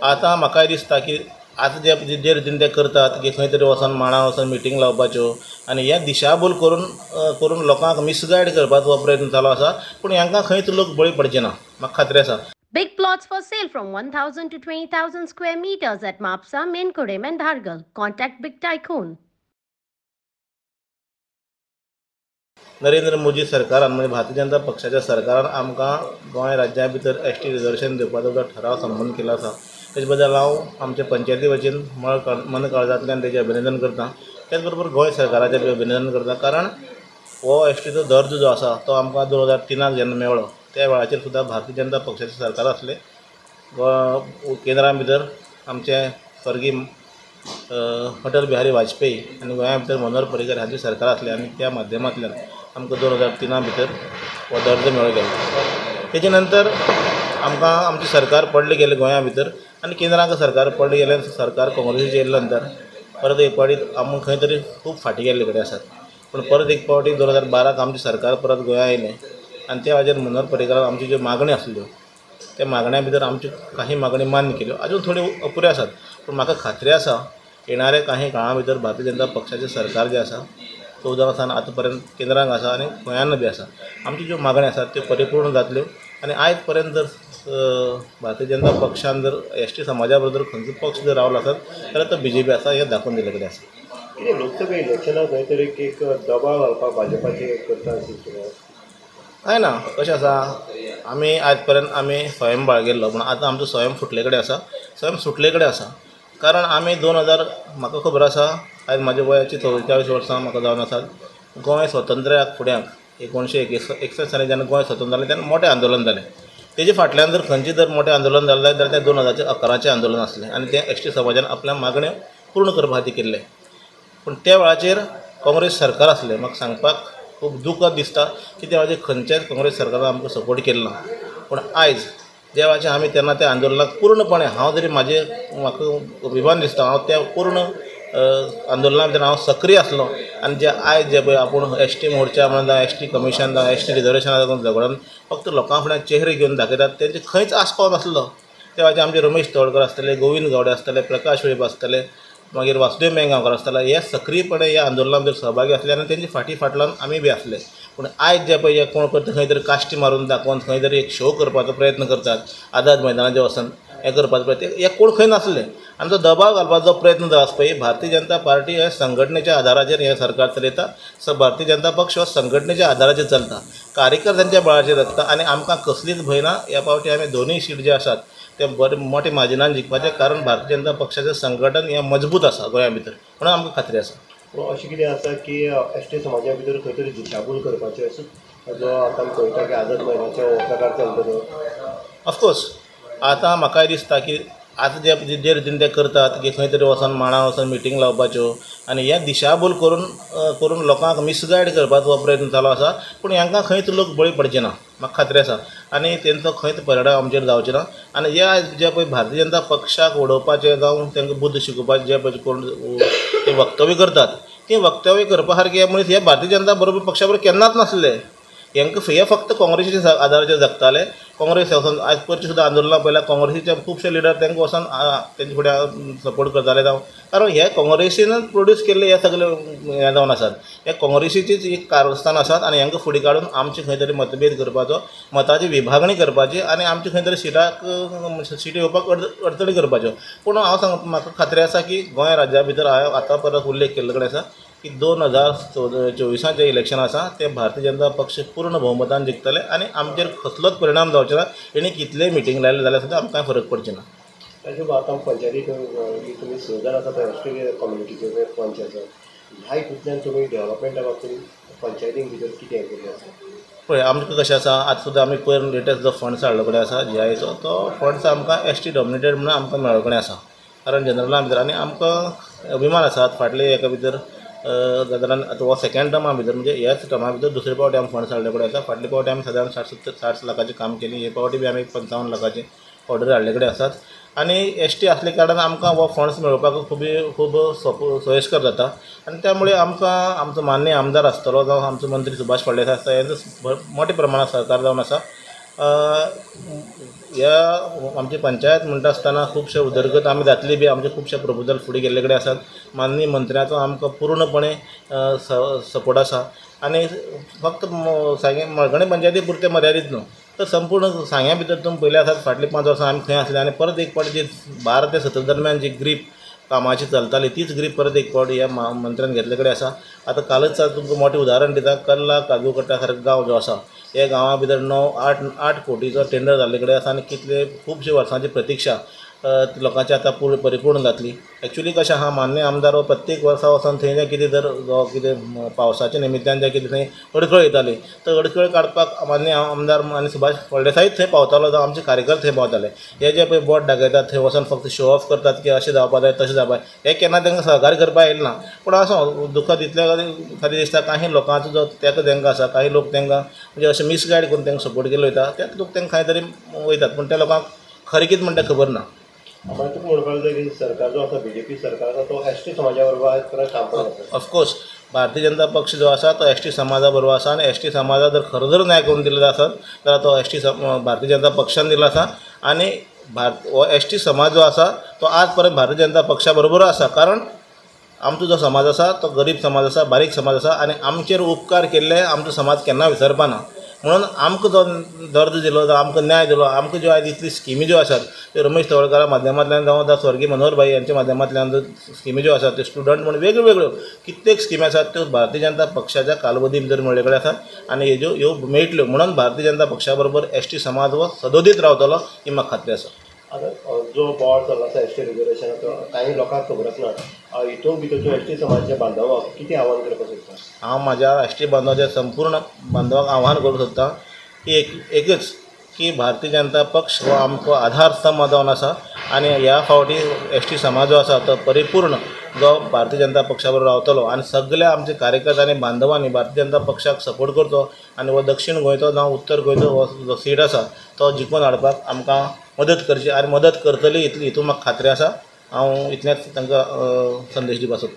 आतां म्हाकाय दिसता की आतां जे रितीन ते करतात की खंय तरी वचोन मांडार वचोन मिटींग लावपाच्यो आनी हे दिशाभूल करून लोकांक मिसगायड करपाचो प्रयत्न चालू आसा, पूण हांकां खंयच लोक बळी पडचे ना, म्हाका खात्री आसा. Big plots for sale from 1,000 to 20,000 square meters at Mapsa, Menkodem and Dhargal. Contact Big Tycoon. Narendra Modi सरकारान म्हणजे भारतीय जनता पक्षाच्या सरकारान आमकां गोंय राज्या भितर एसटी रिजर्वेशन दिवपाचो जो ठराव संबंद केला आसा, तेजे बद्दल हांव आमच्या पंचायती वतीन मन काळजांतल्यान तेजें अभिनंदन करतां. त्याच बरोबर गोंय सरकाराचें अभिनंदन करतां, कारण हो एसटीचो दर्जो जो आसा तो आमकां 2003 जेन्ना मेळ्ळो त्या वेळाचेर सुद्दां भारतीय जनता पक्षाचें सरकार आसलें. केंद्रा भितर आमचे स्वर्गीय अटल बिहारी वाजपेयी आनी गोंया भितर मनोहर पर्रीकर हांची सरकार आसली आनी त्या माध्यमांतल्यान आमकां 2003 भितर हो दर्जो मेळ्ळो गेलो. तेजे नंतर आमकां आमची सरकार पडली गेली गोंया भितर आनी केंद्राक सरकार पडली गेले. सरकार काँग्रेसीचें येयल्या नंतर परत एक फावटी आमी खंय तरी खूब फाटीं गेल्ले कडेन आसात. पूण परत एक फावटी 2012 आमची सरकार परत गोंया येयलें आनी त्या वेळाचेर मनोहर पर्रीकरान आमच्यो ज्यो मागण्यो आसल्यो त्या मागण्या भितर आमच्यो काही मागणी मान्य केल्यो, अजून थोड्यो अपुऱ्यो आसात. पूण म्हाका खात्री आसा येणाऱ्या काही काळा भितर भारतीय जनता पक्षाचें सरकार जें आसा 14 वर्सान आतां पर्यंत केंद्रांत आसा आनी गोंयांत बी आसा. आमच्यो ज्यो मागण्यो आसात त्यो परिपूर्ण जातल्यो आनी आयज पर्यंत जर भारतीय जनता पक्षान जर एसटी समाजा बरोबर खंयचो पक्ष जर रावलो आसत जाल्यार तो BJP आसा हें दाखोवन दिले कडेन आसा. कितें लोकसभा इलेक्शनाक खंय तरी एक दबाव घालपाक भाजपाचे करता काय ना कशें आसा, आमी आयज पर्यंत आमी स्वयं बाळगिल्लो, पूण आतां आमचो स्वयं फुटले कडेन आसा, स्वयं सुटले कडेन आसा. कारण आमी 2000 म्हाका खबर आसा आयज म्हाज्या वयाची 44 वर्सां म्हाका जावन आसात. गोंय स्वतंत्र्याक फुड्यांक 1961 साली जेन्ना गोंय स्वतंत्र जालें तेन्ना मोठें आंदोलन जालें. तेजे फाटल्यान जर खंयचें जर मोठें आंदोलन जालें जाल्यार तें 2011चें आंदोलन आसलें आनी तें एसटी समाजान आपल्या मागण्यो पूर्ण करपा खातीर केल्लें. पूण त्या वेळाचेर काँग्रेस सरकार आसलें. म्हाका सांगपाक खूब दुख दिसता की त्या वेळाचेर खंयच्याच काँग्रेस सरकारान आमकां सपोर्ट केलो ना. पूण आयज ज्या वेळाचेर आमी तेन्ना त्या आंदोलनाक पूर्णपणे हांव जरी म्हाका अभिमान दिसता हांव त्या पूर्ण आंदोलना भितर हांव सक्रीय आसलो आनी जे आयज जे पळय आपूण एसटी मोर्चा म्हणून जावं एसटी कमिशन जावं एसटी रिजर्वेशना लागून झगडून फक्त लोकां फुड्यान चेहरे घेवन दाखयतात तेंचे खंयच आस्पाव नासलो. त्या वेळाचेर आमचे रमेश तवडकर आसतले, गोविंद गावडे आसतले, प्रकाश वेळीप आसतले, मागीर वासुदेव मेंगांवकर आसतले, हे सक्रीयपणे ह्या आंदोलना भितर सहभागी आसले आनी तेंची फाटल्यान आमी बी आसले. पूण आयज जे पळय कोण करता खंय तरी काश्टी मारून दाखोवन खंय तरी एक शो करपाचो प्रयत्न करतात, आझाद मैदानाचेर वचून हें करपाचो प्रयत्न, हे कोण खंय नासले. आनी तो दबाव घालपाचो जो प्रयत्न जो आसा पळय, भारतीय जनता पार्टी हे संघटनेच्या आदाराचेर हें सरकार चलयता. भारतीय जनता पक्ष हो संघटनेच्या आदाराचेर चलता, कार्यकर्त्यांच्या बळाचेर चलता आनी आमकां कसलीच भंय ना. ह्या फावटी आमी दोनूय सीट जे आसात ते बरें मोठे मार्जिनान जिखपाचें, कारण भारतीय जनता पक्षाचें संघटन हें मजबूत आसा गोंया भितर, म्हणून आमकां खात्री आसा. अशें कितें आसा की एसटी समाजा भितर खंय तरी दिशाभूल करपाचें असो जो आतां पळयता की आझाद मैदानाचो हो प्रकार चलतलो. ऑफकोर्स आतां म्हाकाय दिसता की आतां जे रितीन ते करतात की खंय तरी वचोन मांडार वचोन मिटींग लावपाच्यो आनी हे दिशाभूल करून लोकांक मिसगायड करपाचो प्रयत्न चालू आसा. पूण हांकां खंयच लोक बळी पडचे ना, म्हाका खात्री आसा. आनी तेंचो खंयच परिणाम आमचेर जावचे ना. आनी जे पळय भारतीय जनता पक्षाक उडोवपाचें जावं तांकां बुद्ध शिकोवपाचें जे पळय कोण ते वक्तव्य करतात ती वक्तव्य करपा सारके मनीस हे भारतीय जनता पक्षा बरोबर केन्नाच नासले. हे फक्त काँग्रेसीच्या आदाराचेर जगताले. काँग्रेस वचून आयज परची सुद्दां आंदोलनां पळयल्यार काँग्रेसीचे खुबशे लिडर तांकां वचून तेंचे फुड्यान सपोर्ट करताले जावं, कारण हे काँग्रेसीनच प्रोड्यूस केल्ले हे सगळे हे जावन आसात. हे काँग्रेसीचीच एक कारस्थान आसात आनी हांकां फुडें काडून आमचे खंय तरी मतभेद करपाचो, मताची विभागणी करपाची आनी आमचे खंय तरी सीटी येवपाक अडचणी करपाच्यो. पूण हांव म्हाका खात्री आसा की गोंय राज्या भितर हांवें आतां परत उल्लेख केल्ले कडेन आसा की 2024 इलेक्शन आसा ते भारतीय जनता पक्ष पूर्ण भोवमतान जिखतले आनी आमचेर कसलोच परिणाम जावचे ना. हेणी कितलेय मिटींग लायले जाल्यार सुद्दां आमकां फरक पडचे ना. ताचे आतां पंचायतीक तुमी 6 जाण आसा ते एसटी कम्युनिटीचे पंच आसा, ह्या हितूंतल्यान तुमी डेव्हलपमेंटा बाबतींत पंचायतीक भितर कितें हें केल्लें आसा? पळय आमकां कशें आसा, आतां सुद्दां आमी पयर लेटस्ट जो फंड्स हाडलो कडेन आसा GIAचो, तो फंड्स आमकां एसटी डॉमिनेटेड म्हणून आमकां मेळ्ळो कडेन आसा. कारण जनरला भितर आनी आमकां अभिमान आसा फाटले हेका भितर सादारण आतां हो सेकंड टर्मा भितर म्हणजे ह्याच टर्मा भितर दुसरे फावटी आमी फंड्स हाडले कडेन आसा. फाटले फावटी आमी सादारण 60 लाखाचें काम केली, हे फावटी बी आमी 55 लाखाचे ऑर्डर हाडले कडेन आसात. आनी एसटी आसले कारणान आमकां हो फंड्स मेळोवपाक खूब सोयस्कर जाता. आनी त्यामुळे आमकां आमचो माननीय आमदार आसतलो जावं आमचो मंत्री सुभाष फळदेसाय आसता, हेंचो मोठ्या प्रमाणात सहकार जावन आसा. ह्या आमची पंचायत म्हणटा आसतना खुबशे उदरगत आमी जातली बी आमचे खुबशे प्रपोजल फुडें गेल्ले कडेन आसात. माननीय मंत्र्याचो आमकां पूर्णपणे सपोर्ट आसा आनी फक्त सांगे मळकणे पंचायती पुरते मर्यादीत न्हू तर संपूर्ण सांग्या भितर तुमी पयले आसात फाटलीं 5 वर्सां आमी थंय आसले आनी परत एक फावटी जी 12 ते 17 दरम्यान जी ग्रीप कामाची चलताली तीच ग्रीप परत एक फावटी ह्या मंत्र्यान घेतले कडेन आसा. आतां कालच तुमकां मोठें उदाहरण दिता. कल्ला काजूकट्टा सारको गांव जो आसा हे गांवा भितर 9-8 कोटीचो टेंडर जाल्ले कडेन आसा आनी कितले खुबशे वर्सांची प्रतीक्षा लोकांची आतां परिपूर्ण जातली. एक्चुअली कशें आहा मान्य आमदार प्रत्येक वर्सा वचून थंय जें कितें जर कितें पावसाच्या निमित्यान जें कितें थंय अडखळ येताली तर अडखळ काडपाक मान्य आमदार आनी सुभाष फळदेसायच थंय पावतालो जावं आमचे कार्यकर्ते थंय पावताले. हे जे पळय बोट दाखयतात थंय वचून फक्त शो ऑफ करतात की अशें जावपा जाय तशें जावपा जाय हे केन्ना तांकां सहकार्य करपाक येयलें ना. पूण असो दुख्खात इतल्या खातीर दिसता काही लोकांचो जो तेंका आसा काही लोक तांकां म्हणजे अशें मिसगायड करून तांकां सपोर्ट केल्लो वयता तेच लोक तांकां खंय तरी वयतात पूण त्या लोकांक खरें कितें म्हणटा खबर ना. आम्हाला तुका म्हणपाक जाय की सरकार जो आसा BJP सरकार आसा तो ST समाजा बरोबर आज पर्यंत काम करत आसा. ऑफकोर्स भारतीय जनता पक्ष जो आसा तो ST समाजा बरोबर आसा आनी ST समाजा जर खरो जर न्याय करून दिलो आसत जाल्यार तो भारतीय जनता पक्षान दिलो आसा आनी हो ST समाज जो आसा तो आज पर्यंत भारतीय जनता पक्षा बरोबर आसा. कारण आमचो जो समाज आसा तो गरीब समाज आसा बारीक समाज आसा आनी आमचेर उपकार केल्ले आमचो समाज केन्ना विसरपा ना. म्हणून आमकां जो दर्द दिलो जावं आमकां न्याय दिलो आमकां ज्यो आयज इतली स्किमी ज्यो आसात त्यो रमेश तवळकारा माध्यमांतल्यान जावं स्वर्गीय मनोहर भाई यांच्या माध्यमांतल्यान स्किमी ज्यो आसात त्यो स्टुडंट म्हणून वेगळ्यो वेगळ्यो कित्येक स्किमी आसात त्यो भारतीय जनता पक्षाच्या कालवधी भितर मेळ्ळे कडेन आसात आनी ह्यो मेळटल्यो. म्हणून भारतीय जनता पक्षा बरोबर ST समाज हो सदोदीत रावतलो ही म्हाका खात्री आसा. आता जो बोर्ड चल्ला आसा ST रिजर्वेशन तो काही लोकांक खबर आसना हितून भितर तूं ST समाजाच्या बांधवांक कितें आव्हान करपाक सोदता? हांव म्हाज्या ST बांधवाच्या संपूर्ण बांधवांक आव्हान करूंक सोदतां की एकच की भारतीय जनता पक्ष हो आमचो आधारस्तंभ जावन आसा आनी ह्या फावटी ST समाज जो आसा तो परिपूर्ण जो भारतीय जनता पक्षा बरोबर रावतलो आनी सगळ्या आमचे कार्यकर्ते आनी बांधवांनी भारतीय जनता पक्षाक सपोर्ट करचो आनी हो दक्षिण गोंयचो जावं उत्तर गोंयचो हो जो सीट आसा तो जिखून हाडपाक आमकां मदत करची आनी मदत करतली हितून म्हाका खात्री आसा. हांव इतलेंच तांकां संदेश दिवपाक सोदतां.